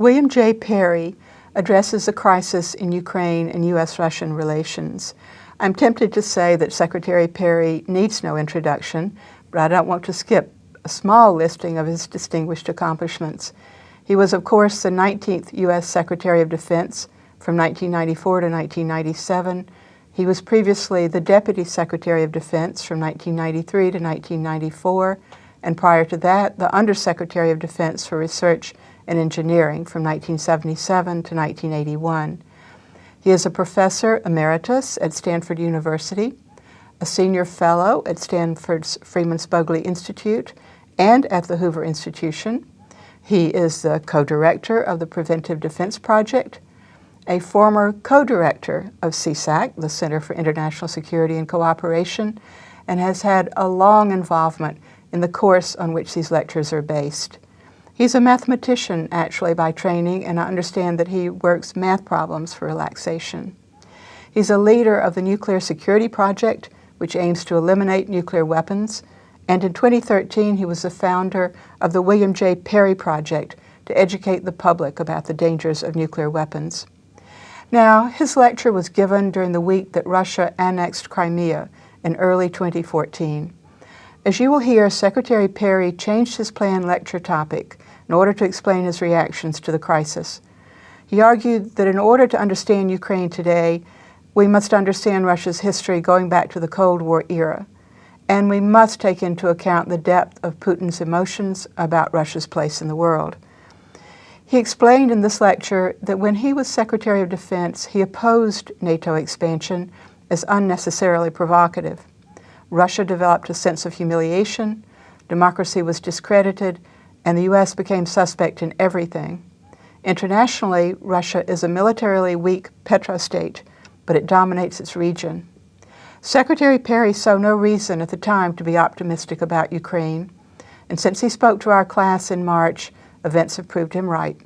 William J. Perry addresses the crisis in Ukraine and U.S.-Russian relations. I'm tempted to say that Secretary Perry needs no introduction, but I don't want to skip a small listing of his distinguished accomplishments. He was, of course, the 19th U.S. Secretary of Defense from 1994 to 1997. He was previously the Deputy Secretary of Defense from 1993 to 1994, and prior to that, the Undersecretary of Defense for Research and Engineering from 1977 to 1981. He is a professor emeritus at Stanford University, a senior fellow at Stanford's Freeman Spogli Institute and at the Hoover Institution. He is the co-director of the Preventive Defense Project, a former co-director of CSAC, the Center for International Security and Cooperation, and has had a long involvement in the course on which these lectures are based. He's a mathematician, actually, by training, and I understand that he works math problems for relaxation. He's a leader of the Nuclear Security Project, which aims to eliminate nuclear weapons, and in 2013 he was the founder of the William J. Perry Project to educate the public about the dangers of nuclear weapons. Now, his lecture was given during the week that Russia annexed Crimea in early 2014. As you will hear, Secretary Perry changed his planned lecture topic in order to explain his reactions to the crisis. He argued that in order to understand Ukraine today, we must understand Russia's history going back to the Cold War era, and we must take into account the depth of Putin's emotions about Russia's place in the world. He explained in this lecture that when he was Secretary of Defense, he opposed NATO expansion as unnecessarily provocative. Russia developed a sense of humiliation, democracy was discredited, and the U.S. became suspect in everything. Internationally, Russia is a militarily weak petrostate, but it dominates its region. Secretary Perry saw no reason at the time to be optimistic about Ukraine, and since he spoke to our class in March, events have proved him right.